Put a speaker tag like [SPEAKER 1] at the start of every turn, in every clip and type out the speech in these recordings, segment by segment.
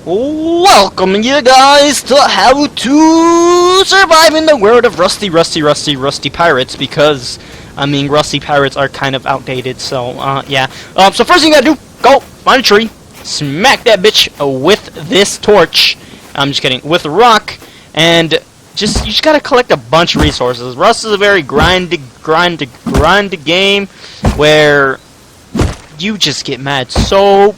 [SPEAKER 1] Welcome you guys to how to survive in the world of Rusty Pirates, because I mean Rusty Pirates are kind of outdated, so yeah. So first thing you gotta do, go find a tree, smack that bitch with this torch. I'm just kidding, with a rock, and you just gotta collect a bunch of resources. Rust is a very grind game where you just get mad so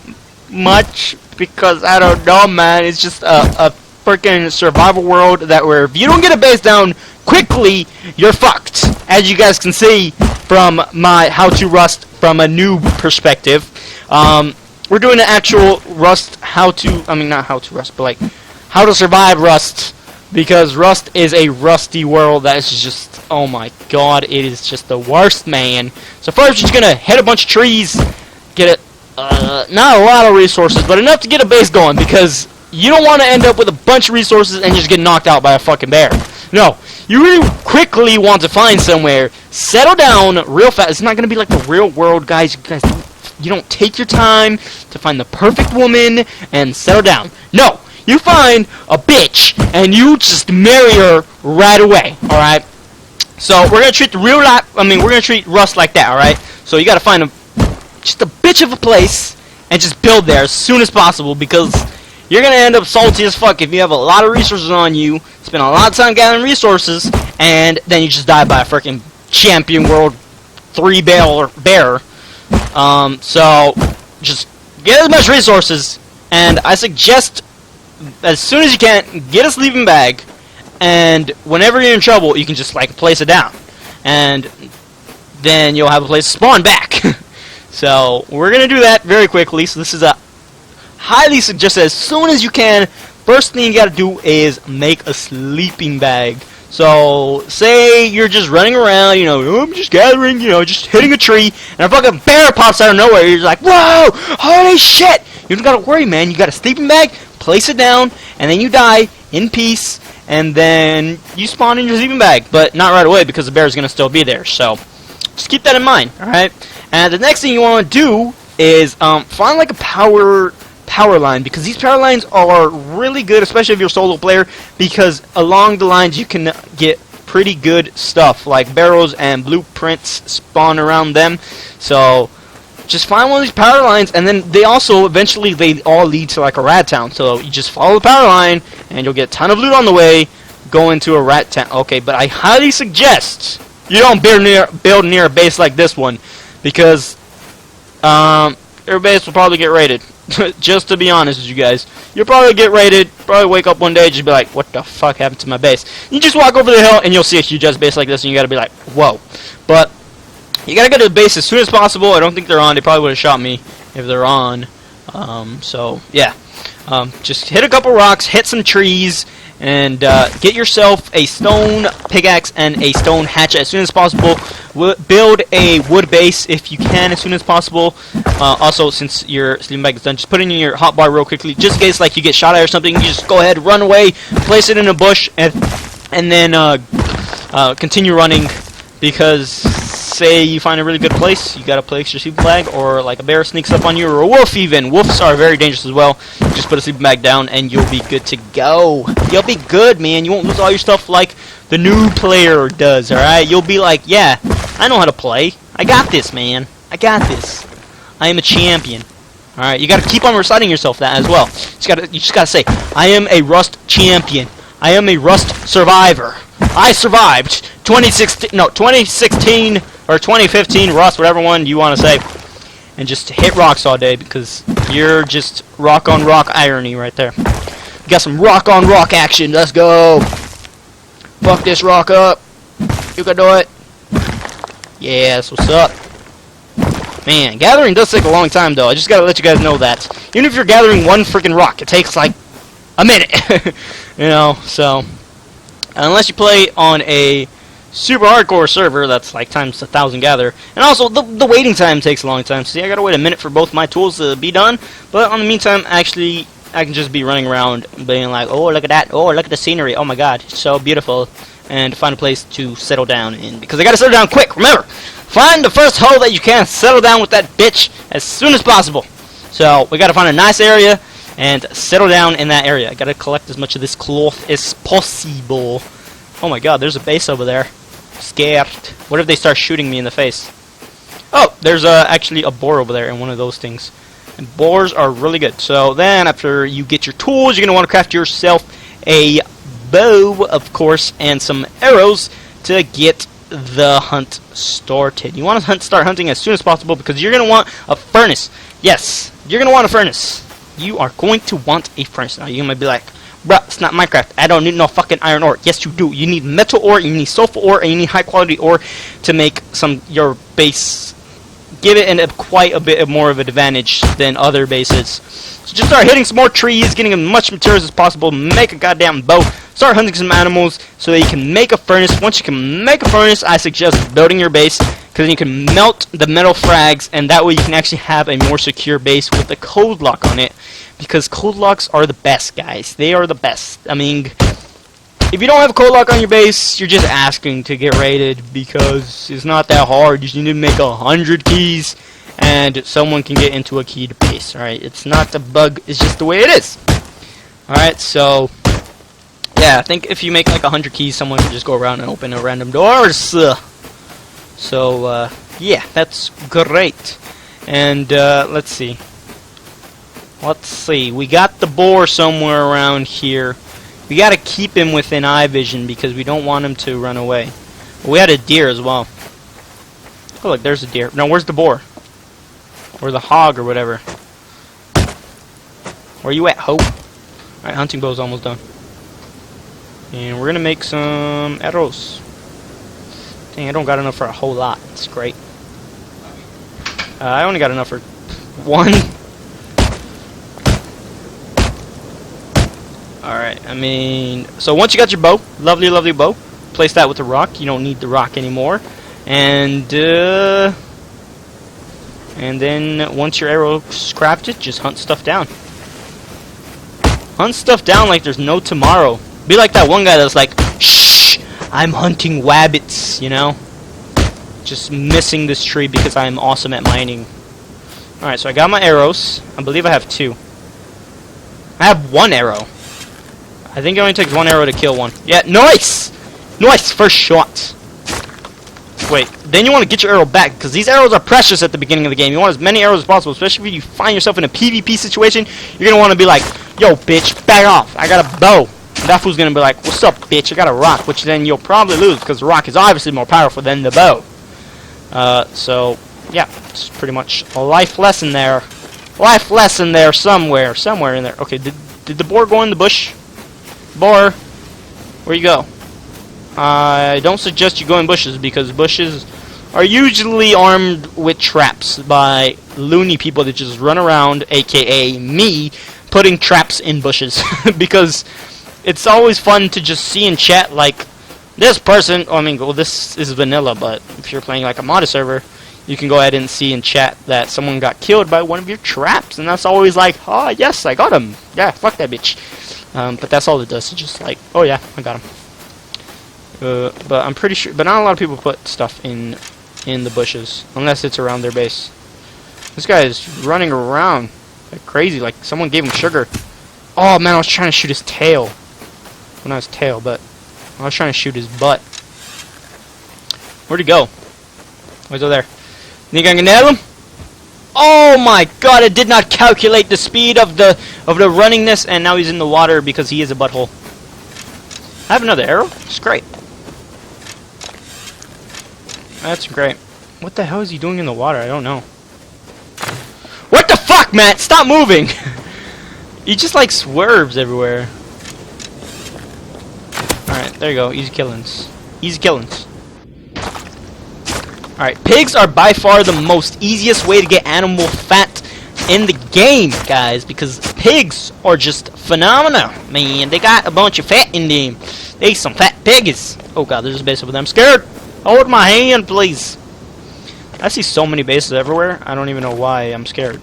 [SPEAKER 1] much because I don't know, man. It's just a freaking survival world that where if you don't get a base down quickly, you're fucked. As you guys can see from my how to Rust from a noob perspective, we're doing an actual Rust not how to Rust, but like how to survive Rust, because Rust is a rusty world that is just, oh my god, it is just the worst, man. So first, you're just gonna hit a bunch of trees, get it. Not a lot of resources, but enough to get a base going, because you don't want to end up with a bunch of resources and just get knocked out by a fucking bear. No, you really quickly want to find somewhere, settle down real fast. It's not going to be like the real world, guys. You don't take your time to find the perfect woman and settle down. No, you find a bitch and you just marry her right away, alright? So we're going to treat we're going to treat Rust like that, alright? So you got to find just a bitch of a place and just build there as soon as possible, because you're gonna end up salty as fuck if you have a lot of resources on you, spend a lot of time gathering resources, and then you just die by a freaking champion world 3-bear. So just get as much resources, and I suggest as soon as you can get a sleeping bag, and whenever you're in trouble you can just like place it down, and then you'll have a place to spawn back. So we're gonna do that very quickly. So this is a highly suggested as soon as you can. First thing you gotta do is make a sleeping bag. So say you're just running around, I'm just gathering, just hitting a tree, and a fucking bear pops out of nowhere. You're just like, whoa, holy shit! You don't gotta worry, man. You got a sleeping bag, place it down, and then you die in peace, and then you spawn in your sleeping bag, but not right away because the bear is gonna still be there. So just keep that in mind, alright? And the next thing you want to do is find like a power line, because these power lines are really good, especially if you're a solo player, because along the lines you can get pretty good stuff, like barrels and blueprints spawn around them. So just find one of these power lines, and then they also eventually they all lead to like a rat town. So you just follow the power line and you'll get a ton of loot on the way, go into a rat town. Okay, but I highly suggest you don't build near a base like this one, because your base will probably get raided. Just to be honest with you guys, you'll probably get raided. Probably wake up one day and just be like, what the fuck happened to my base? You just walk over the hill and you'll see a huge ass base like this, and you gotta be like, whoa. But you gotta go to the base as soon as possible. I don't think they're on. They probably would have shot me if they're on. So yeah, just hit a couple rocks, hit some trees, and get yourself a stone pickaxe and a stone hatchet as soon as possible. Build a wood base if you can as soon as possible. Also, since your sleeping bag is done, just put it in your hotbar real quickly, just in case like you get shot at or something. You just go ahead, run away, place it in a bush, and then continue running, because say you find a really good place, you gotta place your sleeping bag, or like a bear sneaks up on you, or a wolf even. Wolves are very dangerous as well. Just put a sleeping bag down and you'll be good to go. You'll be good, man. You won't lose all your stuff like the new player does, alright? You'll be like, yeah, I know how to play. I got this, man. I got this. I am a champion. Alright, you gotta keep on reciting yourself that as well. You just gotta say, I am a Rust champion. I am a Rust survivor. I survived 2016 or 2015 Rust, whatever one you want to say, and just hit rocks all day, because you're just rock on rock irony right there. You got some rock on rock action. Let's go. Fuck this rock up. You can do it. Yeah, that's what's up. Man, gathering does take a long time though. I just gotta let you guys know that. Even if you're gathering one freaking rock, it takes like a minute. So unless you play on a super hardcore server that's like times 1,000 gather, and also the waiting time takes a long time. See, I gotta wait a minute for both my tools to be done, but on the meantime, actually, I can just be running around being like, oh, look at that, oh, look at the scenery, oh my god, it's so beautiful, and find a place to settle down in, because I gotta settle down quick. Remember, find the first hole that you can, settle down with that bitch as soon as possible. So we gotta find a nice area, and settle down in that area. I gotta collect as much of this cloth as possible. Oh my god, there's a base over there. Scared. What if they start shooting me in the face? Oh, there's actually a boar over there in one of those things. And boars are really good. So then after you get your tools, you're going to want to craft yourself a bow, of course, and some arrows to get the hunt started. You want to start hunting as soon as possible because you're going to want a furnace. Yes, you're going to want a furnace. You are going to want a furnace. Now you're going to be like, bruh, it's not Minecraft. I don't need no fucking iron ore. Yes, you do. You need metal ore, you need sulfur ore, and you need high quality ore to make your base. Give it quite a bit more of an advantage than other bases. So just start hitting some more trees, getting as much materials as possible, make a goddamn bow, start hunting some animals so that you can make a furnace. Once you can make a furnace, I suggest building your base, because then you can melt the metal frags, and that way you can actually have a more secure base with a code lock on it. Because code locks are the best, guys. They are the best. I mean, if you don't have a code lock on your base, you're just asking to get raided, because it's not that hard. You just need to make 100 keys, and someone can get into a keyed base. Alright, it's not a bug, it's just the way it is. Alright, so yeah, I think if you make like 100 keys, someone can just go around and open a random doors. So yeah, that's great. And let's see. We got the boar somewhere around here. We gotta keep him within eye vision because we don't want him to run away. We had a deer as well. Oh look, there's a deer. No, where's the boar? Or the hog or whatever. Where you at, ho? Alright, hunting bow's almost done. And we're gonna make some arrows. Dang, I don't got enough for a whole lot. It's great. I only got enough for one. Alright, I mean, so once you got your bow, lovely, lovely bow, place that with the rock. You don't need the rock anymore. And then once your arrow's crafted, just hunt stuff down. Hunt stuff down like there's no tomorrow. Be like that one guy that's like, shh, I'm hunting wabbits, you know? Just missing this tree because I'm awesome at mining. Alright, so I got my arrows. I believe I have 2. I have 1 arrow. I think it only takes 1 arrow to kill one. Yeah, nice! Nice! First shot. Wait, then you want to get your arrow back, because these arrows are precious at the beginning of the game. You want as many arrows as possible, especially if you find yourself in a PvP situation. You're going to want to be like, yo, bitch, back off. I got a bow. And that fool's going to be like, what's up, bitch? I got a rock, which then you'll probably lose, because the rock is obviously more powerful than the bow. So, yeah, it's pretty much a life lesson there. Life lesson there somewhere. Somewhere in there. Okay, did the boar go in the bush? Boar, where you go? I don't suggest you go in bushes because bushes are usually armed with traps by loony people that just run around, aka me, putting traps in bushes. Because it's always fun to just see in chat like this person, I mean, well, this is vanilla, but if you're playing like a modded server, you can go ahead and see in chat that someone got killed by one of your traps, and that's always like, oh yes, I got him. Yeah, fuck that bitch. But that's all it does. It's just like, oh yeah, I got him. But I'm pretty sure, but not a lot of people put stuff in the bushes unless it's around their base. This guy is running around like crazy, like someone gave him sugar. Oh man, I was trying to shoot his tail. Well, not his tail, but I was trying to shoot his butt. Where'd he go? Oh, he's over there. Think I can nail him? Oh my god, it did not calculate the speed of the runningness, and now he's in the water because he is a butthole. I have another arrow? It's great. That's great. What the hell is he doing in the water? I don't know. What the fuck, Matt? Stop moving! He just like swerves everywhere. Alright, there you go. Easy killings. Easy killings. Alright, pigs are by far the most easiest way to get animal fat in the game, guys, because pigs are just phenomenal, man. They got a bunch of fat in them. They some fat piggies. Oh god, there's a base over there. I'm scared. Hold my hand, please. I see so many bases everywhere. I don't even know why I'm scared.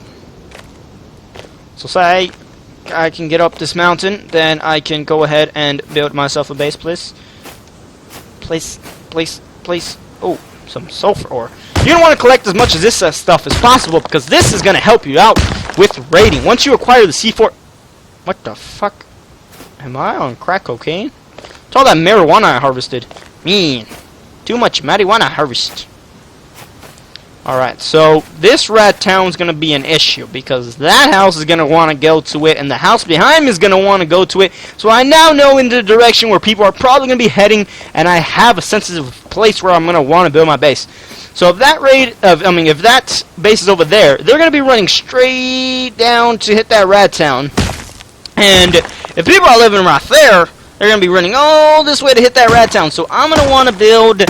[SPEAKER 1] So say I can get up this mountain, then I can go ahead and build myself a base, please. Please. Oh, some sulfur ore. You're going to want to collect as much of this stuff as possible because this is going to help you out with raiding. Once you acquire the C4... What the fuck? Am I on crack cocaine? It's all that marijuana I harvested. Man, too much marijuana harvest. Alright, so this rat town's gonna be an issue because that house is gonna want to go to it and the house behind me is gonna want to go to it. So I now know in the direction where people are probably gonna be heading, and I have a sensitive place where I'm gonna want to build my base. So if that if that base is over there, they're gonna be running straight down to hit that rat town. And if people are living right there, they're gonna be running all this way to hit that rat town. So I'm gonna want to build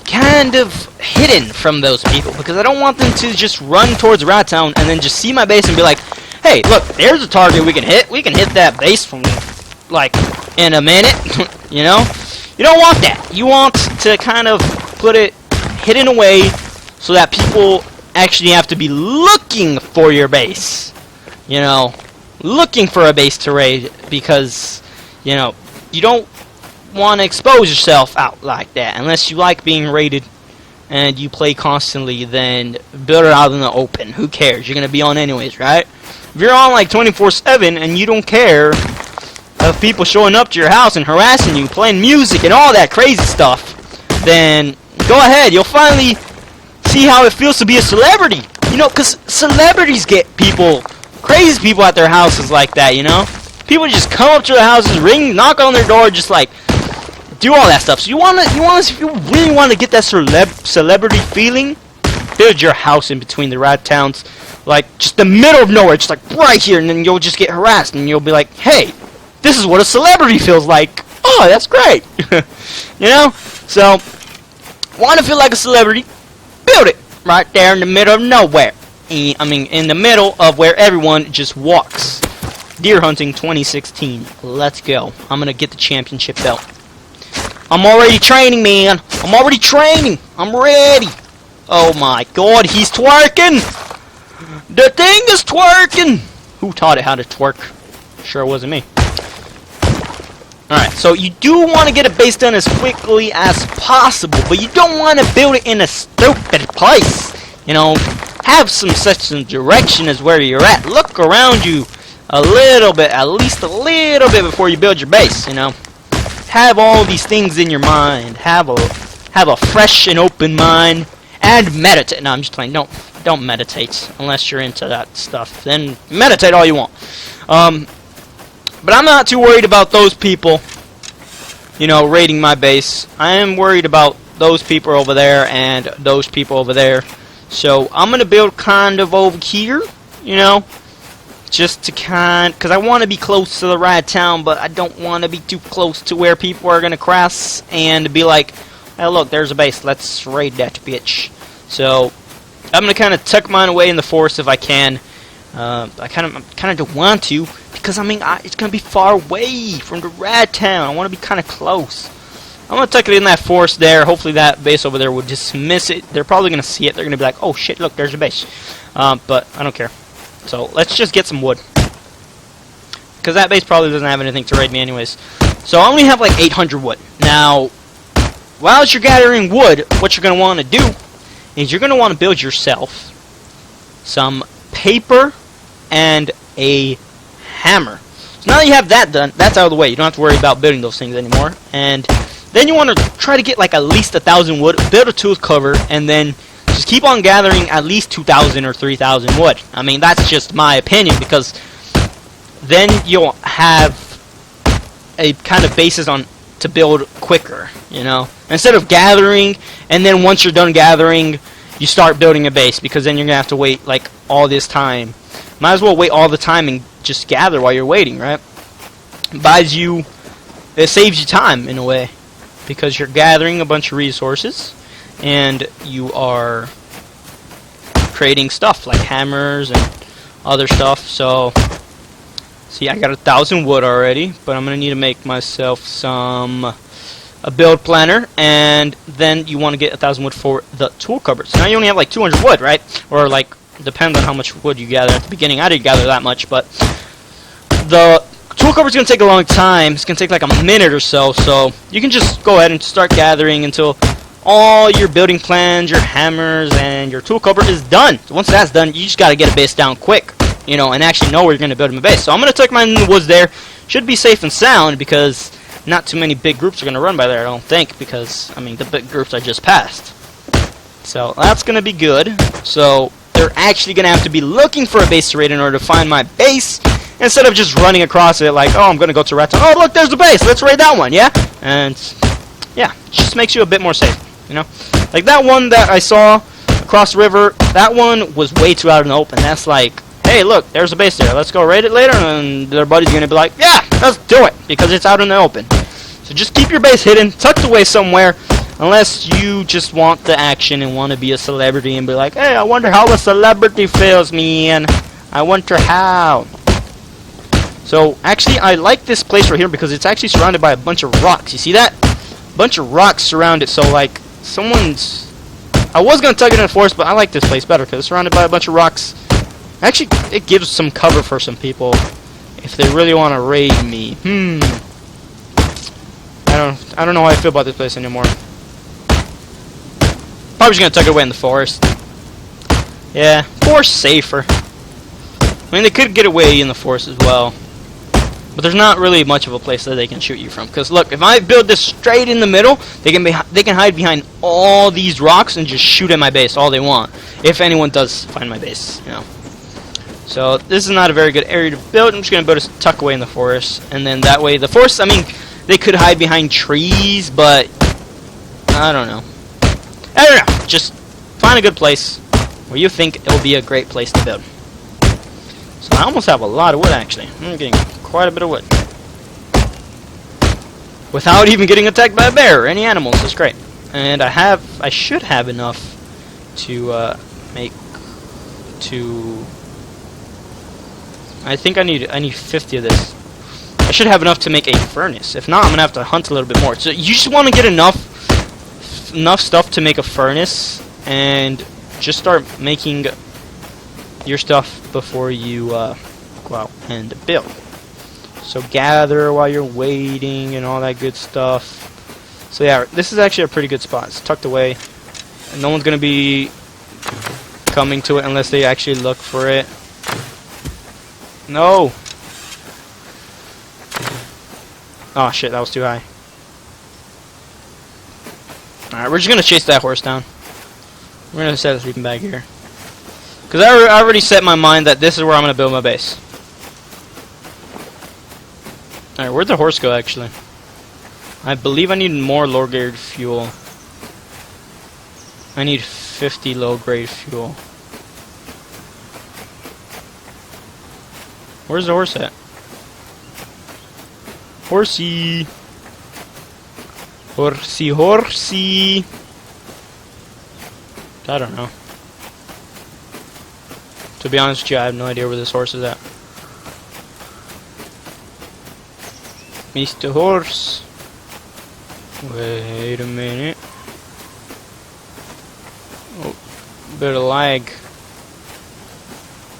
[SPEAKER 1] kind of hidden from those people because I don't want them to just run towards Rat Town and then just see my base and be like, hey, look, there's a target we can hit. We can hit that base from like in a minute. You know, you don't want that. You want to kind of put it hidden away so that people actually have to be looking for your base. You know, looking for a base to raid because, you know, you don't want to expose yourself out like that unless you like being raided and you play constantly. Then build it out in the open. Who cares? You're gonna be on anyways, right? If you're on like 24/7 and you don't care of people showing up to your house and harassing you, playing music and all that crazy stuff, then go ahead. You'll finally see how it feels to be a celebrity. You know, because celebrities get people, crazy people at their houses like that, you know? People just come up to their houses, ring, knock on their door, just like do all that stuff. So if you really want to get that celebrity feeling, build your house in between the rat towns, like just the middle of nowhere, just like right here, and then you'll just get harassed, and you'll be like, hey, this is what a celebrity feels like. Oh, that's great. You know? So, want to feel like a celebrity? Build it right there in the middle of nowhere. I mean, in the middle of where everyone just walks. Deer hunting 2016. Let's go. I'm gonna get the championship belt. I'm already training, man. I'm already training. I'm ready. Oh my god, he's twerking. The thing is twerking. Who taught it how to twerk? Sure wasn't me. Alright, so you do want to get a base done as quickly as possible, but you don't want to build it in a stupid place. You know, have some such a direction as where you're at. Look around you a little bit, at least a little bit before you build your base, you know. Have all these things in your mind. Have a fresh and open mind, and meditate. No, I'm just playing. Don't meditate unless you're into that stuff. Then meditate all you want. But I'm not too worried about those people, you know, raiding my base. I am worried about those people over there and those people over there. So I'm gonna build kind of over here, you know. Just to because I want to be close to the rat town, but I don't want to be too close to where people are going to cross and be like, hey, look, there's a base, let's raid that bitch. So, I'm going to kind of tuck mine away in the forest if I can. I kind of don't want to, because, I mean, it's going to be far away from the rat town. I want to be kind of close. I'm going to tuck it in that forest there. Hopefully that base over there will dismiss it. They're probably going to see it. They're going to be like, oh, shit, look, there's a base. But I don't care. So, let's just get some wood. Because that base probably doesn't have anything to raid me anyways. So, I only have like 800 wood. Now, while you're gathering wood, what you're going to want to do is you're going to want to build yourself some paper and a hammer. So, now that you have that done, that's out of the way. You don't have to worry about building those things anymore. And then you want to try to get like at least 1,000 wood, build a tooth cover, and then just keep on gathering at least 2,000 or 3,000 wood. I mean, that's just my opinion, because then you'll have a kind of basis on to build quicker, you know? Instead of gathering, and then once you're done gathering, you start building a base, because then you're going to have to wait, like, all this time. Might as well wait all the time and just gather while you're waiting, right? It saves you time, in a way, because you're gathering a bunch of resources, and you are creating stuff like hammers and other stuff. So, see, I got 1,000 wood already, but I'm gonna need to make myself a build planner, and then you want to get 1,000 wood for the tool cupboard. So now you only have like 200 wood, right? Or like, depends on how much wood you gather at the beginning. I didn't gather that much, but the tool cupboard's gonna take a long time. It's gonna take like a minute or so. So you can just go ahead and start gathering until all your building plans, your hammers, and your tool cupboard is done. So once that's done, you just gotta get a base down quick. you know, and actually know where you're going to build my base. So I'm going to tuck mine in the woods there. Should be safe and sound because not too many big groups are going to run by there, I don't think, because, I mean, the big groups I just passed. So that's going to be good. So they're actually going to have to be looking for a base to raid in order to find my base, instead of just running across it like, oh, I'm going to go to Rattown. Oh, look, there's the base. Let's raid that one, yeah? And, yeah, it just makes you a bit more safe, you know? Like that one that I saw across the river, that one was way too out in the open. That's like, hey, look, there's a base there. Let's go raid it later, and their buddy's going to be like, yeah, let's do it, because it's out in the open. So just keep your base hidden, tucked away somewhere, unless you just want the action and want to be a celebrity and be like, hey, I wonder how a celebrity feels, man. I wonder how. So, actually, I like this place right here because it's actually surrounded by a bunch of rocks. You see that? A bunch of rocks surround it, so, like, someone's... I was going to tug it in the forest, but I like this place better because it's surrounded by a bunch of rocks. Actually, it gives some cover for some people if they really want to raid me. I don't know how I feel about this place anymore. Probably just going to tuck it away in the forest. Yeah, forest safer. I mean, they could get away in the forest as well. But there's not really much of a place that they can shoot you from. Because look, if I build this straight in the middle, they can hide behind all these rocks and just shoot at my base all they want. If anyone does find my base, you know. So this is not a very good area to build. I'm just going to build a tuck away in the forest. And then that way, the forest, I mean, they could hide behind trees, but I don't know. I don't know. Just find a good place where you think it will be a great place to build. So I almost have a lot of wood, actually. I'm getting quite a bit of wood. Without even getting attacked by a bear or any animals. That's great. And I should have enough to I think I need 50 of this. I should have enough to make a furnace. If not, I'm gonna have to hunt a little bit more. So you just want to get enough stuff to make a furnace, and just start making your stuff before you go out and build. So gather while you're waiting and all that good stuff. So yeah, this is actually a pretty good spot. It's tucked away, and no one's gonna be coming to it unless they actually look for it. No! Oh shit, that was too high. Alright, we're just gonna chase that horse down. We're gonna set a sleeping bag here. Because I already set my mind that this is where I'm gonna build my base. Alright, where'd the horse go actually? I believe I need more low grade fuel. I need 50 low grade fuel. Where's the horse at? Horsey! Horsey, horsey! I don't know. To be honest with you, I have no idea where this horse is at. Mr. Horse. Wait a minute. Oh, bit of lag.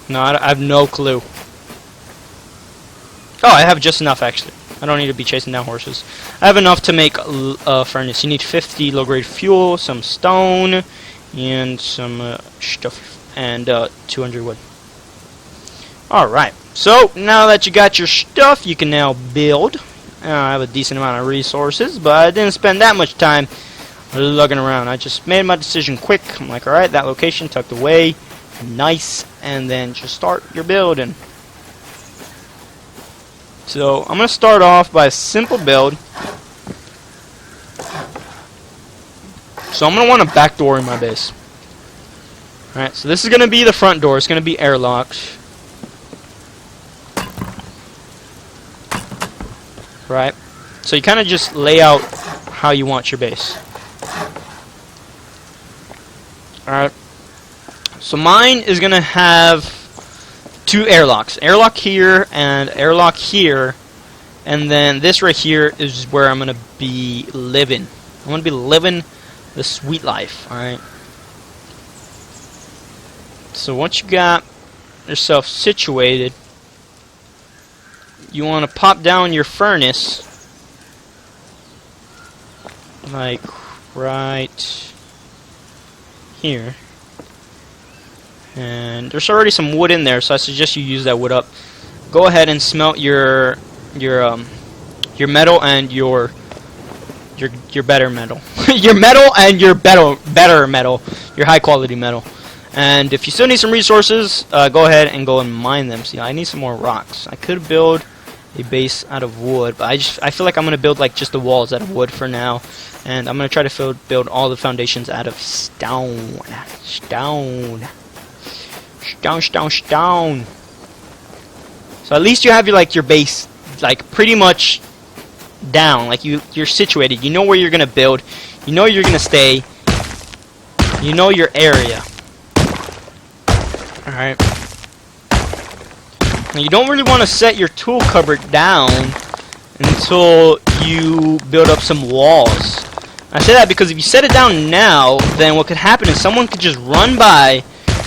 [SPEAKER 1] No, I have no clue. Oh, I have just enough actually. I don't need to be chasing down horses. I have enough to make a furnace. You need 50 low-grade fuel, some stone, and some stuff, and 200 wood. Alright, so now that you got your stuff, you can now build. I have a decent amount of resources, but I didn't spend that much time looking around. I just made my decision quick. I'm like, alright, that location tucked away, nice, and then just start your building. So I'm going to start off by a simple build. So I'm going to want a back door in my base. Alright, so this is going to be the front door. It's going to be airlocked. Right? So you kind of just lay out how you want your base. Alright. So mine is going to have 2 airlocks. Airlock here and airlock here. And then this right here is where I'm going to be living. I'm going to be living the sweet life. Alright. So once you got yourself situated, you want to pop down your furnace. Like right here. And there's already some wood in there, so I suggest you use that wood up. Go ahead and smelt your metal and your better metal. Your metal and your better metal. Your high quality metal. And if you still need some resources, go ahead and go and mine them. See, I need some more rocks. I could build a base out of wood, but I feel like I'm gonna build like just the walls out of wood for now, and I'm gonna try to build all the foundations out of stone. Stone. So at least you have your base like pretty much down. Like you're situated. You know where you're gonna build. You know you're gonna stay. You know your area. All right. Now you don't really want to set your tool cupboard down until you build up some walls. I say that because if you set it down now, then what could happen is someone could just run by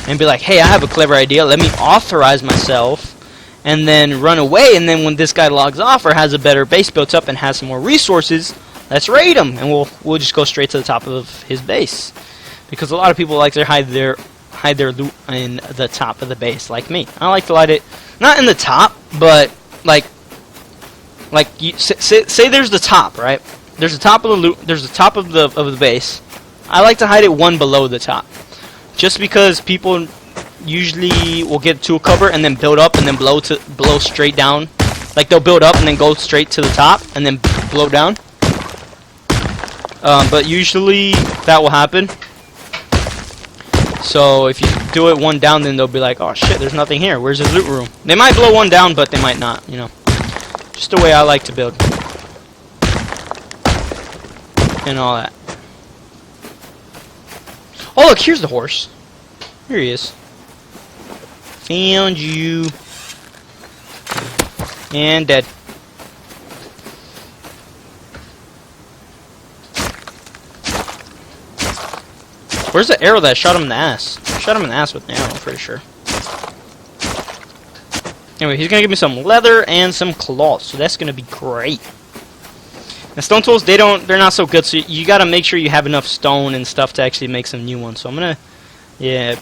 [SPEAKER 1] and be like, hey, I have a clever idea, let me authorize myself, and then run away, and then when this guy logs off or has a better base built up and has some more resources, let's raid him, and we'll just go straight to the top of his base. Because a lot of people like to hide their loot in the top of the base, like me. I like to hide it not in the top, but like you say there's the top, right? There's the top of the loot, there's the top of the base. I like to hide it one below the top. Just because people usually will get to a cover and then build up and then blow straight down. Like they'll build up and then go straight to the top and then blow down. But usually that will happen. So if you do it one down, then they'll be like, oh shit, there's nothing here. Where's his loot room? They might blow one down, but they might not, you know. Just the way I like to build. And all that. Oh look, here's the horse. Here he is. Found you. And dead. Where's the arrow that shot him in the ass? I shot him in the ass with an arrow, I'm pretty sure. Anyway, he's gonna give me some leather and some cloth, so that's gonna be great. Now stone tools, they're not so good, so you gotta make sure you have enough stone and stuff to actually make some new ones. So I'm gonna, yeah,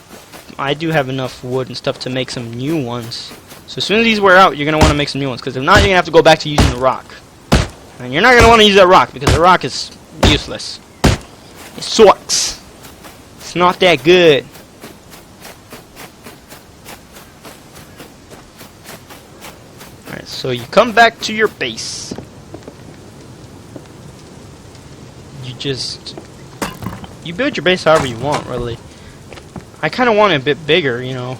[SPEAKER 1] I do have enough wood and stuff to make some new ones. So as soon as these wear out, you're gonna want to make some new ones, because if not, you're gonna have to go back to using the rock. And you're not gonna want to use that rock because the rock is useless. It sucks. It's not that good. Alright, so you come back to your base. You build your base however you want, really. I kind of want it a bit bigger, you know.